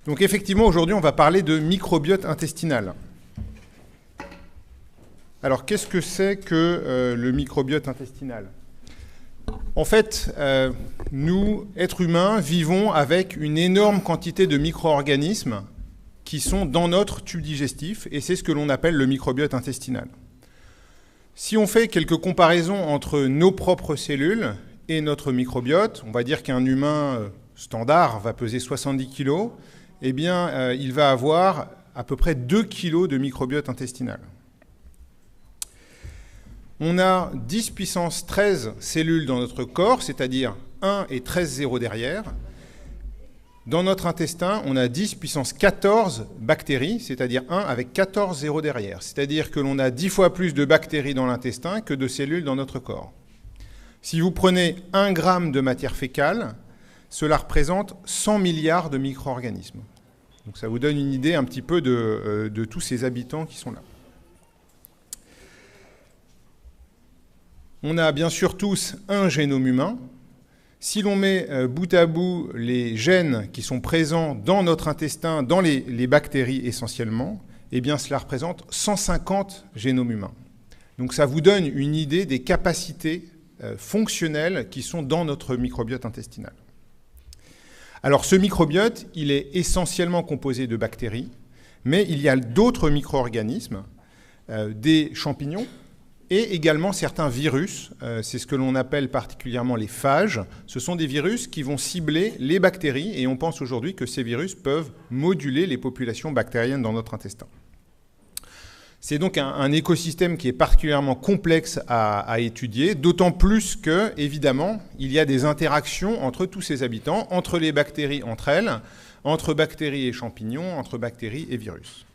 Donc effectivement, aujourd'hui, on va parler de microbiote intestinal. Alors, qu'est-ce que c'est que le microbiote intestinal? En fait, nous, êtres humains, vivons avec une énorme quantité de micro-organismes qui sont dans notre tube digestif, et c'est ce que l'on appelle le microbiote intestinal. Si on fait quelques comparaisons entre nos propres cellules et notre microbiote, on va dire qu'un humain standard va peser 70 kg, eh bien, il va avoir à peu près 2 kg de microbiote intestinal. On a 10 puissance 13 cellules dans notre corps, c'est-à-dire 1 et 13 zéros derrière. Dans notre intestin, on a 10 puissance 14 bactéries, c'est-à-dire 1 avec 14 zéros derrière. C'est-à-dire que l'on a 10 fois plus de bactéries dans l'intestin que de cellules dans notre corps. Si vous prenez 1 gramme de matière fécale, cela représente 100 milliards de micro-organismes. Donc ça vous donne une idée un petit peu de tous ces habitants qui sont là. On a bien sûr tous un génome humain. Si l'on met bout à bout les gènes qui sont présents dans notre intestin, dans les bactéries essentiellement, eh bien cela représente 150 génomes humains. Donc ça vous donne une idée des capacités fonctionnelles qui sont dans notre microbiote intestinal. Alors ce microbiote, il est essentiellement composé de bactéries, mais il y a d'autres micro-organismes, des champignons, et également certains virus, c'est ce que l'on appelle particulièrement les phages. Ce sont des virus qui vont cibler les bactéries et on pense aujourd'hui que ces virus peuvent moduler les populations bactériennes dans notre intestin. C'est donc un écosystème qui est particulièrement complexe à étudier, d'autant plus que, évidemment, il y a des interactions entre tous ces habitants, entre les bactéries entre elles, entre bactéries et champignons, entre bactéries et virus.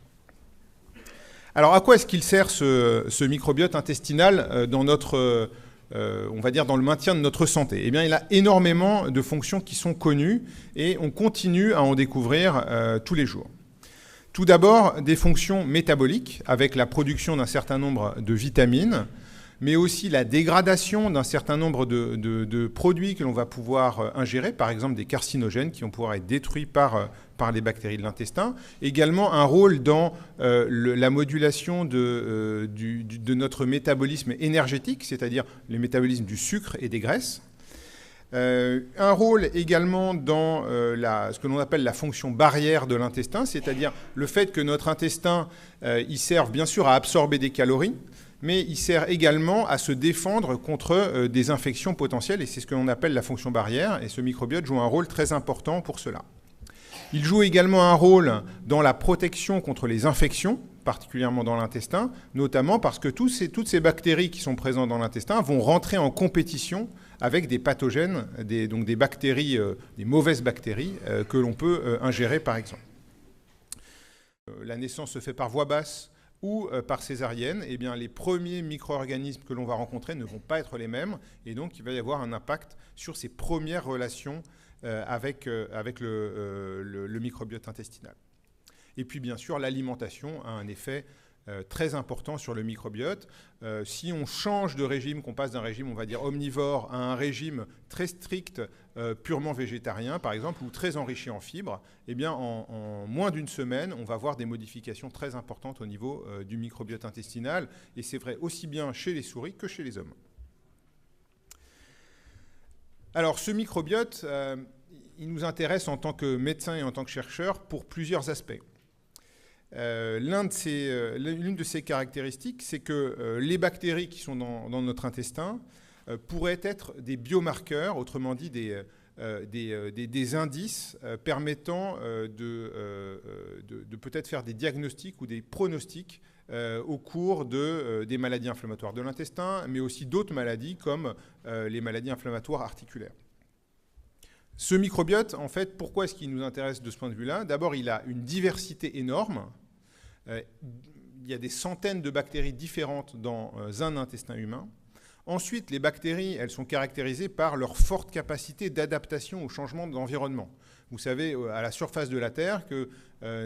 Alors, à quoi est-ce qu'il sert ce microbiote intestinal dans notre, on va dire, dans le maintien de notre santé? Eh bien, il a énormément de fonctions qui sont connues et on continue à en découvrir tous les jours. Tout d'abord, des fonctions métaboliques avec la production d'un certain nombre de vitamines, mais aussi la dégradation d'un certain nombre de produits que l'on va pouvoir ingérer, par exemple des carcinogènes qui vont pouvoir être détruits par les bactéries de l'intestin. Également un rôle dans la modulation de notre métabolisme énergétique, c'est-à-dire le métabolisme du sucre et des graisses. Un rôle également dans ce que l'on appelle la fonction barrière de l'intestin, c'est-à-dire le fait que notre intestin, il serve bien sûr à absorber des calories, mais il sert également à se défendre contre des infections potentielles, et c'est ce que l'on appelle la fonction barrière, et ce microbiote joue un rôle très important pour cela. Il joue également un rôle dans la protection contre les infections, particulièrement dans l'intestin, notamment parce que toutes ces bactéries qui sont présentes dans l'intestin vont rentrer en compétition avec des pathogènes, donc des bactéries, des mauvaises bactéries que l'on peut ingérer par exemple. La naissance se fait par voie basse ou par césarienne, eh bien, les premiers micro-organismes que l'on va rencontrer ne vont pas être les mêmes, et donc il va y avoir un impact sur ces premières relations avec le microbiote intestinal. Et puis bien sûr, l'alimentation a un effet très important sur le microbiote. Si on change de régime, qu'on passe d'un régime, on va dire omnivore, à un régime très strict, purement végétarien, par exemple, ou très enrichi en fibres, eh bien, en moins d'une semaine, on va voir des modifications très importantes au niveau du microbiote intestinal. Et c'est vrai aussi bien chez les souris que chez les hommes. Alors, ce microbiote, il nous intéresse en tant que médecin et en tant que chercheur pour plusieurs aspects. L'une de ces caractéristiques, c'est que les bactéries qui sont dans notre intestin pourraient être des biomarqueurs, autrement dit des indices permettant de peut-être faire des diagnostics ou des pronostics au cours des maladies inflammatoires de l'intestin, mais aussi d'autres maladies comme les maladies inflammatoires articulaires. Ce microbiote, en fait, pourquoi est-ce qu'il nous intéresse de ce point de vue-là? D'abord, il a une diversité énorme. Il y a des centaines de bactéries différentes dans un intestin humain. Ensuite, les bactéries, elles sont caractérisées par leur forte capacité d'adaptation au changement d'environnement. Vous savez, à la surface de la Terre, que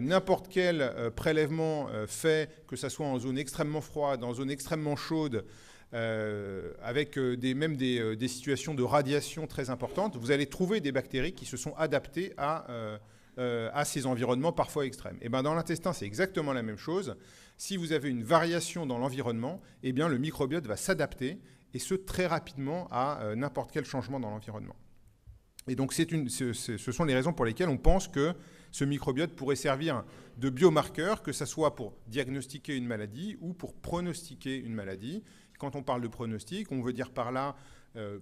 n'importe quel prélèvement fait, que ce soit en zone extrêmement froide, en zone extrêmement chaude, avec même des situations de radiation très importantes, vous allez trouver des bactéries qui se sont adaptées à à ces environnements parfois extrêmes. Et bien dans l'intestin, c'est exactement la même chose. Si vous avez une variation dans l'environnement, eh bien le microbiote va s'adapter, et ce très rapidement à n'importe quel changement dans l'environnement. Et donc ce sont les raisons pour lesquelles on pense que ce microbiote pourrait servir de biomarqueur, que ce soit pour diagnostiquer une maladie ou pour pronostiquer une maladie. Quand on parle de pronostic, on veut dire par là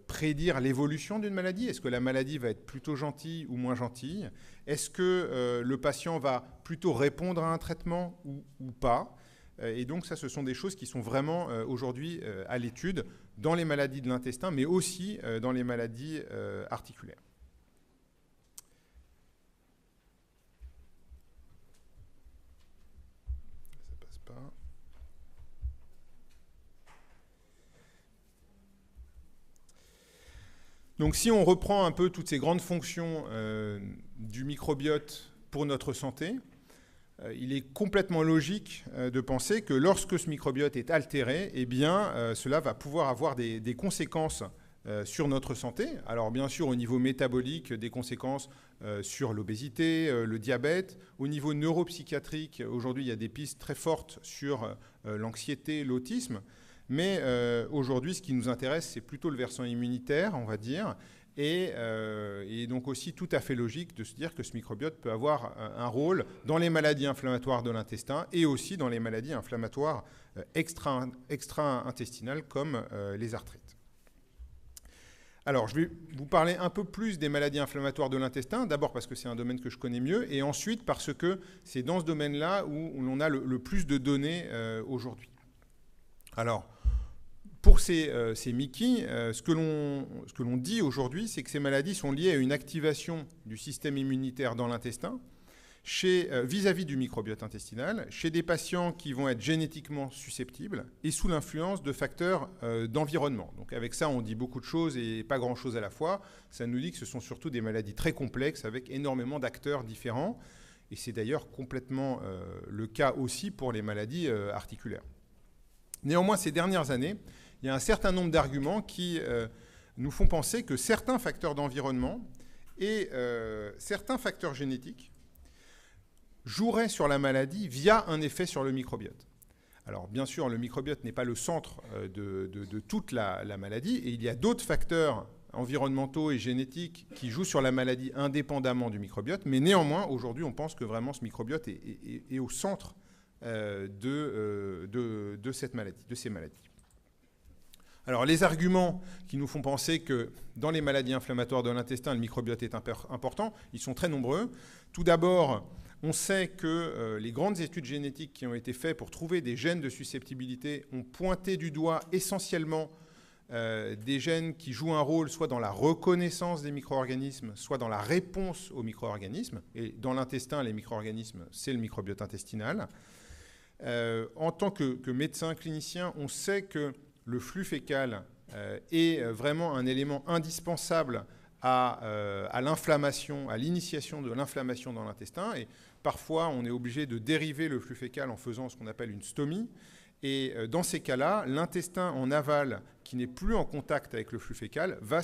prédire l'évolution d'une maladie. Est-ce que la maladie va être plutôt gentille ou moins gentille? Est-ce que le patient va plutôt répondre à un traitement ou pas? Et donc ça, ce sont des choses qui sont vraiment aujourd'hui à l'étude dans les maladies de l'intestin, mais aussi dans les maladies articulaires. Ça passe pas. Donc si on reprend un peu toutes ces grandes fonctions du microbiote pour notre santé, il est complètement logique de penser que lorsque ce microbiote est altéré, eh bien, cela va pouvoir avoir des conséquences sur notre santé. Alors bien sûr au niveau métabolique, des conséquences sur l'obésité, le diabète. Au niveau neuropsychiatrique, aujourd'hui il y a des pistes très fortes sur l'anxiété, l'autisme. Mais aujourd'hui, ce qui nous intéresse, c'est plutôt le versant immunitaire, on va dire, et donc aussi tout à fait logique de se dire que ce microbiote peut avoir un rôle dans les maladies inflammatoires de l'intestin et aussi dans les maladies inflammatoires extra-intestinales comme les arthrites. Alors, je vais vous parler un peu plus des maladies inflammatoires de l'intestin, d'abord parce que c'est un domaine que je connais mieux, et ensuite parce que c'est dans ce domaine-là où l'on a le plus de données aujourd'hui. Alors, pour ces MICI, ce que l'on dit aujourd'hui, c'est que ces maladies sont liées à une activation du système immunitaire dans l'intestin, vis-à-vis du microbiote intestinal, chez des patients qui vont être génétiquement susceptibles et sous l'influence de facteurs d'environnement. Donc avec ça, on dit beaucoup de choses et pas grand-chose à la fois. Ça nous dit que ce sont surtout des maladies très complexes avec énormément d'acteurs différents. Et c'est d'ailleurs complètement le cas aussi pour les maladies articulaires. Néanmoins, ces dernières années, il y a un certain nombre d'arguments qui nous font penser que certains facteurs d'environnement et certains facteurs génétiques joueraient sur la maladie via un effet sur le microbiote. Alors, bien sûr, le microbiote n'est pas le centre de toute la maladie, et il y a d'autres facteurs environnementaux et génétiques qui jouent sur la maladie indépendamment du microbiote, mais néanmoins, aujourd'hui, on pense que vraiment ce microbiote est au centre de cette maladie, de ces maladies. Alors, les arguments qui nous font penser que dans les maladies inflammatoires de l'intestin, le microbiote est important, ils sont très nombreux. Tout d'abord, on sait que les grandes études génétiques qui ont été faites pour trouver des gènes de susceptibilité ont pointé du doigt essentiellement des gènes qui jouent un rôle soit dans la reconnaissance des micro-organismes, soit dans la réponse aux micro-organismes. Et dans l'intestin, les micro-organismes, c'est le microbiote intestinal. En tant que médecin clinicien, on sait que le flux fécal est vraiment un élément indispensable à l'inflammation, à l'initiation de l'inflammation dans l'intestin. Et parfois, on est obligé de dériver le flux fécal en faisant ce qu'on appelle une stomie. Et dans ces cas-là, l'intestin en aval, qui n'est plus en contact avec le flux fécal, va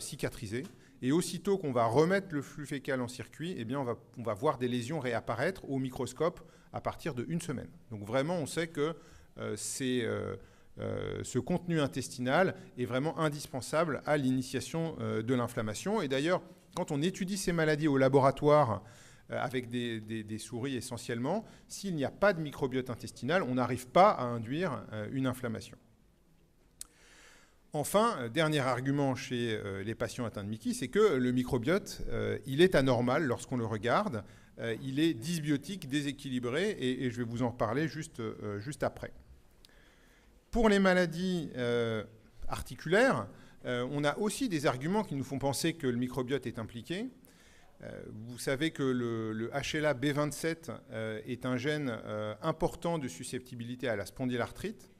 cicatriser. Et aussitôt qu'on va remettre le flux fécal en circuit, eh bien on va voir des lésions réapparaître au microscope à partir d'1 semaine. Donc vraiment, on sait que ce contenu intestinal est vraiment indispensable à l'initiation de l'inflammation. Et d'ailleurs, quand on étudie ces maladies au laboratoire avec des souris essentiellement, s'il n'y a pas de microbiote intestinal, on n'arrive pas à induire une inflammation. Enfin, dernier argument chez les patients atteints de MICI, c'est que le microbiote, il est anormal lorsqu'on le regarde. Il est dysbiotique, déséquilibré, et je vais vous en reparler juste après. Pour les maladies articulaires, on a aussi des arguments qui nous font penser que le microbiote est impliqué. Vous savez que le HLA B27 est un gène important de susceptibilité à la spondylarthrite.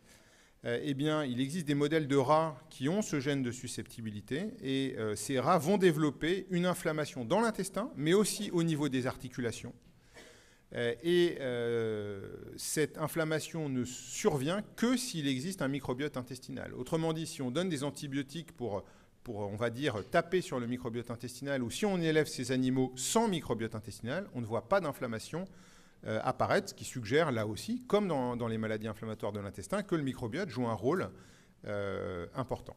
Eh bien, il existe des modèles de rats qui ont ce gène de susceptibilité, et ces rats vont développer une inflammation dans l'intestin, mais aussi au niveau des articulations. Cette inflammation ne survient que s'il existe un microbiote intestinal. Autrement dit, si on donne des antibiotiques pour on va dire, taper sur le microbiote intestinal, ou si on élève ces animaux sans microbiote intestinal, on ne voit pas d'inflammation apparaître, ce qui suggère là aussi, comme dans les maladies inflammatoires de l'intestin, que le microbiote joue un rôle important.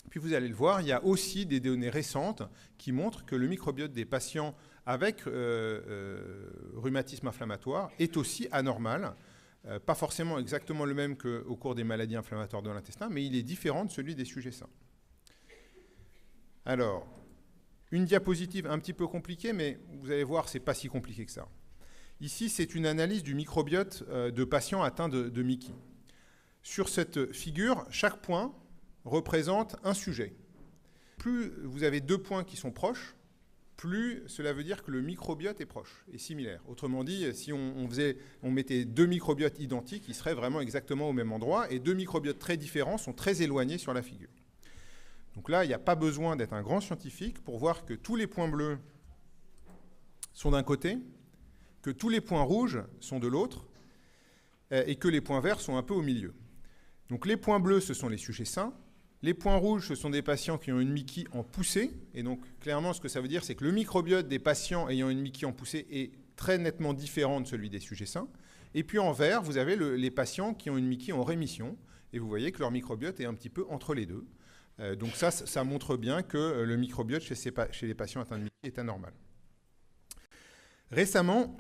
Puis vous allez le voir, il y a aussi des données récentes qui montrent que le microbiote des patients avec rhumatisme inflammatoire est aussi anormal, pas forcément exactement le même qu'au cours des maladies inflammatoires de l'intestin, mais il est différent de celui des sujets sains. Alors, une diapositive un petit peu compliquée, mais vous allez voir, c'est pas si compliqué que ça. Ici, c'est une analyse du microbiote de patients atteints de MICI. Sur cette figure, chaque point représente un sujet. Plus vous avez 2 points qui sont proches, plus cela veut dire que le microbiote est proche et similaire. Autrement dit, si on mettait 2 microbiotes identiques, ils seraient vraiment exactement au même endroit, et 2 microbiotes très différents sont très éloignés sur la figure. Donc là, il n'y a pas besoin d'être un grand scientifique pour voir que tous les points bleus sont d'un côté, que tous les points rouges sont de l'autre, et que les points verts sont un peu au milieu. Donc les points bleus, ce sont les sujets sains. Les points rouges, ce sont des patients qui ont une MICI en poussée. Et donc clairement, ce que ça veut dire, c'est que le microbiote des patients ayant une MICI en poussée est très nettement différent de celui des sujets sains. Et puis en vert, vous avez les patients qui ont une MICI en rémission. Et vous voyez que leur microbiote est un petit peu entre les deux. Donc ça montre bien que le microbiote chez les patients atteints de MICI est anormal. Récemment,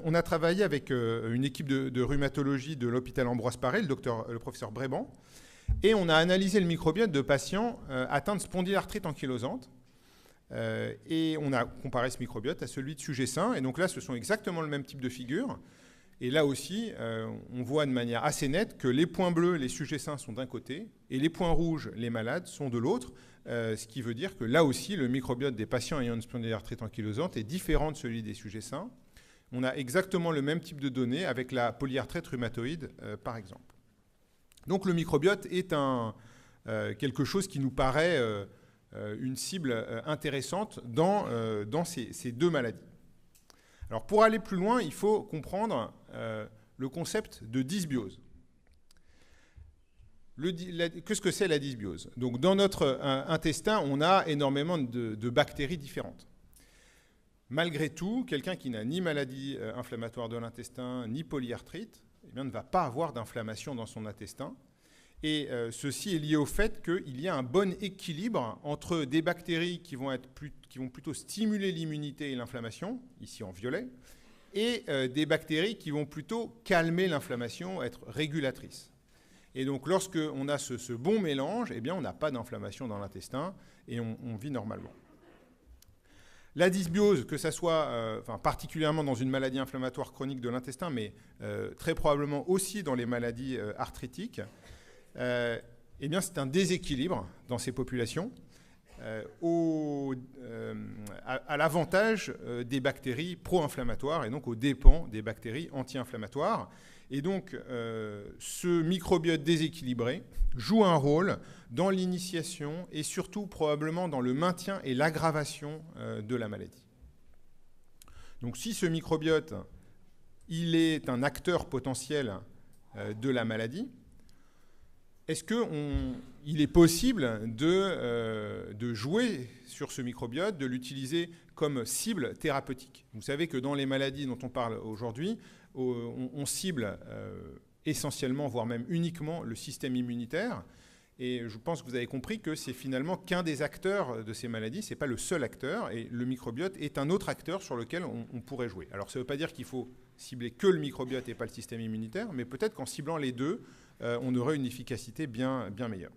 on a travaillé avec une équipe de rhumatologie de l'hôpital Ambroise Paré, le professeur Bréban, et on a analysé le microbiote de patients atteints de spondylarthrite ankylosante. Et on a comparé ce microbiote à celui de sujets sains. Et donc là, ce sont exactement le même type de figure. Et là aussi, on voit de manière assez nette que les points bleus, les sujets sains, sont d'un côté, et les points rouges, les malades, sont de l'autre. Ce qui veut dire que là aussi, le microbiote des patients ayant une spondylarthrite ankylosante est différent de celui des sujets sains. On a exactement le même type de données avec la polyarthrite rhumatoïde, par exemple. Donc le microbiote est quelque chose qui nous paraît une cible intéressante dans ces 2 maladies. Alors pour aller plus loin, il faut comprendre le concept de dysbiose. Qu'est-ce que c'est la dysbiose? Donc dans notre intestin, on a énormément de bactéries différentes. Malgré tout, quelqu'un qui n'a ni maladie inflammatoire de l'intestin, ni polyarthrite, eh bien, ne va pas avoir d'inflammation dans son intestin. Et ceci est lié au fait qu'il y a un bon équilibre entre des bactéries qui vont plutôt stimuler l'immunité et l'inflammation, ici en violet, et des bactéries qui vont plutôt calmer l'inflammation, être régulatrices. Et donc lorsqu'on a ce bon mélange, eh bien, on n'a pas d'inflammation dans l'intestin et on vit normalement. La dysbiose, que ce soit particulièrement dans une maladie inflammatoire chronique de l'intestin, mais très probablement aussi dans les maladies arthritiques, eh bien, c'est un déséquilibre dans ces populations à l'avantage des bactéries pro-inflammatoires et donc aux dépens des bactéries anti-inflammatoires. Et donc, ce microbiote déséquilibré joue un rôle dans l'initiation et surtout probablement dans le maintien et l'aggravation de la maladie. Donc, si ce microbiote, il est un acteur potentiel de la maladie, est-ce qu'il est possible de jouer sur ce microbiote, de l'utiliser comme cible thérapeutique? Vous savez que dans les maladies dont on parle aujourd'hui, on cible essentiellement, voire même uniquement, le système immunitaire. Et je pense que vous avez compris que c'est finalement qu'un des acteurs de ces maladies, ce n'est pas le seul acteur, et le microbiote est un autre acteur sur lequel on pourrait jouer. Alors ça ne veut pas dire qu'il faut cibler que le microbiote et pas le système immunitaire, mais peut-être qu'en ciblant les deux, on aurait une efficacité bien meilleure.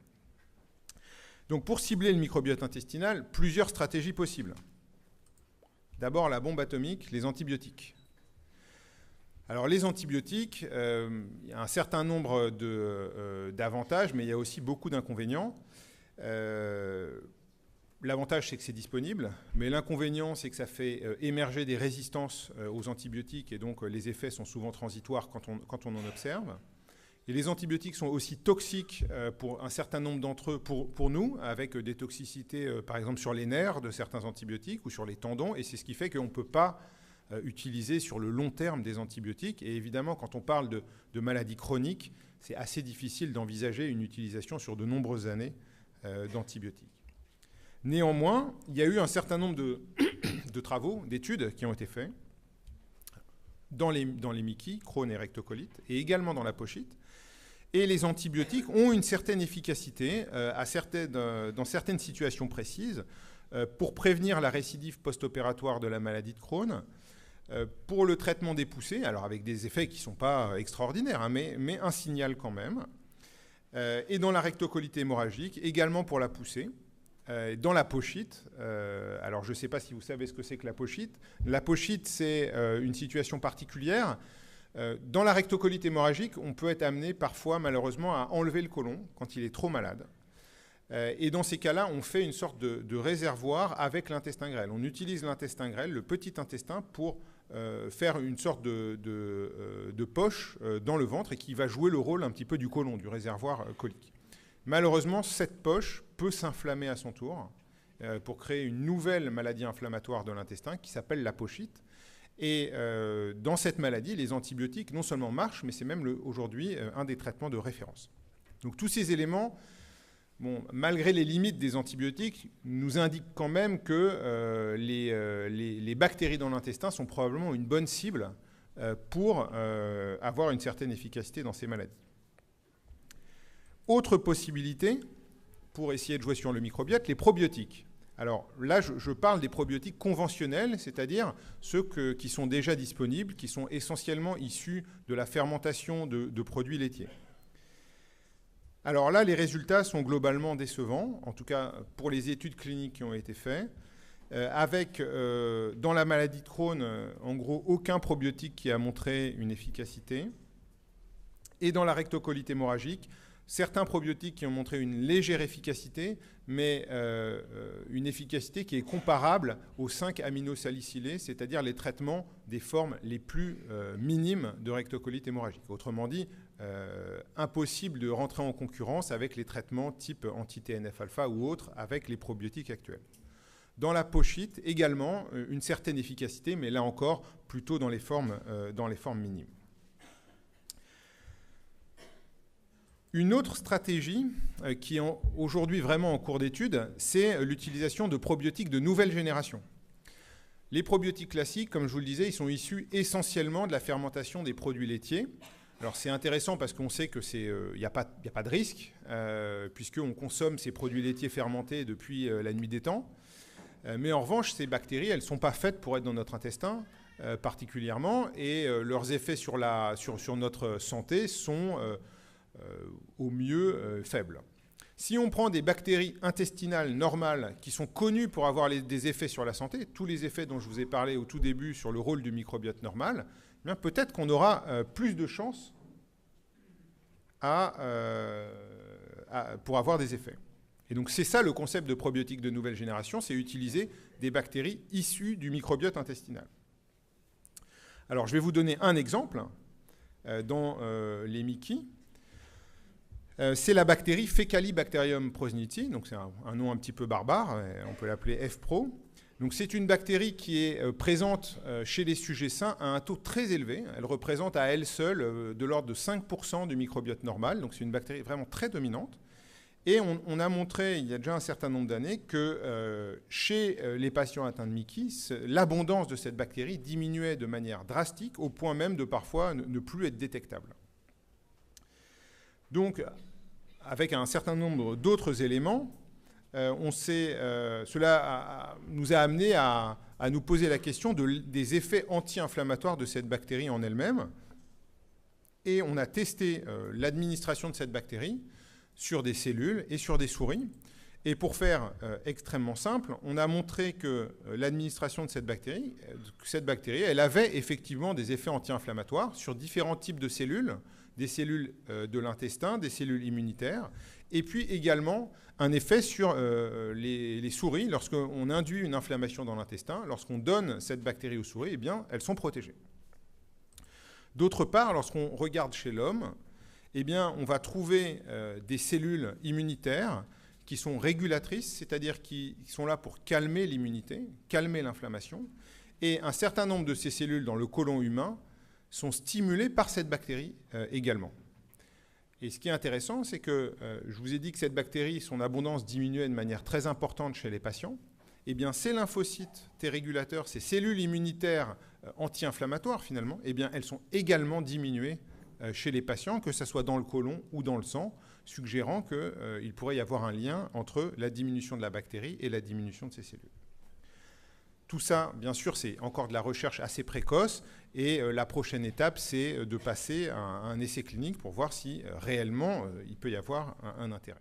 Donc pour cibler le microbiote intestinal, plusieurs stratégies possibles. D'abord la bombe atomique, les antibiotiques. Alors les antibiotiques, il y a un certain nombre d'avantages, mais il y a aussi beaucoup d'inconvénients. L'avantage, c'est que c'est disponible, mais l'inconvénient, c'est que ça fait émerger des résistances aux antibiotiques, et donc les effets sont souvent transitoires quand on en observe. Et les antibiotiques sont aussi toxiques pour un certain nombre d'entre eux pour nous, avec des toxicités, par exemple, sur les nerfs de certains antibiotiques ou sur les tendons, et c'est ce qui fait qu'on ne peut pas utiliser sur le long terme des antibiotiques. Et évidemment, quand on parle de maladies chroniques, c'est assez difficile d'envisager une utilisation sur de nombreuses années d'antibiotiques. Néanmoins, il y a eu un certain nombre de travaux, d'études qui ont été faits dans les myquis, Crohn et rectocolite, et également dans la pochite. Et les antibiotiques ont une certaine efficacité dans certaines situations précises pour prévenir la récidive post-opératoire de la maladie de Crohn, pour le traitement des poussées, alors avec des effets qui ne sont pas extraordinaires, hein, mais un signal quand même, et dans la rectocolite hémorragique, également pour la poussée. Dans la pochite, alors je ne sais pas si vous savez ce que c'est que la pochite. La pochite, c'est une situation particulière. Dans la rectocolite hémorragique, on peut être amené parfois, malheureusement, à enlever le côlon quand il est trop malade. Et dans ces cas-là, on fait une sorte de réservoir avec l'intestin grêle. On utilise l'intestin grêle, le petit intestin, pour faire une sorte de poche dans le ventre et qui va jouer le rôle un petit peu du côlon, du réservoir colique. Malheureusement, cette poche peut s'inflammer à son tour pour créer une nouvelle maladie inflammatoire de l'intestin qui s'appelle la pochite. Et dans cette maladie, les antibiotiques non seulement marchent, mais c'est même aujourd'hui un des traitements de référence. Donc tous ces éléments, malgré les limites des antibiotiques, nous indiquent quand même que les bactéries dans l'intestin sont probablement une bonne cible pour avoir une certaine efficacité dans ces maladies. Autre possibilité, pour essayer de jouer sur le microbiote, les probiotiques. Alors là, je parle des probiotiques conventionnels, c'est-à-dire ceux qui sont déjà disponibles, qui sont essentiellement issus de la fermentation de produits laitiers. Alors là, les résultats sont globalement décevants, en tout cas pour les études cliniques qui ont été faites, avec, dans la maladie de Crohn, en gros, aucun probiotique qui a montré une efficacité. Et dans la rectocolite hémorragique, certains probiotiques qui ont montré une légère efficacité, mais une efficacité qui est comparable aux 5 aminosalicylés, c'est-à-dire les traitements des formes les plus minimes de rectocolite hémorragique. Autrement dit, impossible de rentrer en concurrence avec les traitements type anti-TNF-alpha ou autres avec les probiotiques actuels. Dans la pochite, également, une certaine efficacité, mais là encore, plutôt dans les formes minimes. Une autre stratégie qui est aujourd'hui vraiment en cours d'étude, c'est l'utilisation de probiotiques de nouvelle génération. Les probiotiques classiques, comme je vous le disais, ils sont issus essentiellement de la fermentation des produits laitiers. Alors c'est intéressant parce qu'on sait qu'il n'y a pas de risque, puisqu'on consomme ces produits laitiers fermentés depuis la nuit des temps. Mais en revanche, ces bactéries, elles ne sont pas faites pour être dans notre intestin particulièrement, et leurs effets sur notre santé sont au mieux faibles. Si on prend des bactéries intestinales normales qui sont connues pour avoir des effets sur la santé, tous les effets dont je vous ai parlé au tout début sur le rôle du microbiote normal, eh bien peut-être qu'on aura plus de chances pour avoir des effets. Et donc c'est ça le concept de probiotique de nouvelle génération, c'est utiliser des bactéries issues du microbiote intestinal. Alors je vais vous donner un exemple dans les myquis. C'est la bactérie Faecalibacterium prosnitzi, donc c'est un nom un petit peu barbare, on peut l'appeler F-Pro. Donc c'est une bactérie qui est présente chez les sujets sains à un taux très élevé. Elle représente à elle seule de l'ordre de 5% du microbiote normal, donc c'est une bactérie vraiment très dominante. Et on a montré, il y a déjà un certain nombre d'années, que chez les patients atteints de myquis, l'abondance de cette bactérie diminuait de manière drastique, au point même de parfois ne plus être détectable. Donc, avec un certain nombre d'autres éléments, cela nous a amené à nous poser la question des effets anti-inflammatoires de cette bactérie en elle-même. Et on a testé l'administration de cette bactérie sur des cellules et sur des souris. Et pour faire extrêmement simple, on a montré que l'administration de cette bactérie, elle avait effectivement des effets anti-inflammatoires sur différents types de cellules, des cellules de l'intestin, des cellules immunitaires, et puis également un effet sur les souris. Lorsqu'on induit une inflammation dans l'intestin, lorsqu'on donne cette bactérie aux souris, eh bien, elles sont protégées. D'autre part, lorsqu'on regarde chez l'homme, eh bien, on va trouver des cellules immunitaires qui sont régulatrices, c'est-à-dire qui sont là pour calmer l'immunité, calmer l'inflammation. Et un certain nombre de ces cellules dans le côlon humain sont stimulées par cette bactérie également. Et ce qui est intéressant, c'est que je vous ai dit que cette bactérie, son abondance diminuait de manière très importante chez les patients. Eh bien, ces lymphocytes T régulateurs, ces cellules immunitaires anti-inflammatoires finalement, eh bien, elles sont également diminuées chez les patients, que ce soit dans le côlon ou dans le sang, suggérant qu'il pourrait y avoir un lien entre la diminution de la bactérie et la diminution de ces cellules. Tout ça, bien sûr, c'est encore de la recherche assez précoce et la prochaine étape, c'est de passer à un essai clinique pour voir si réellement il peut y avoir un intérêt.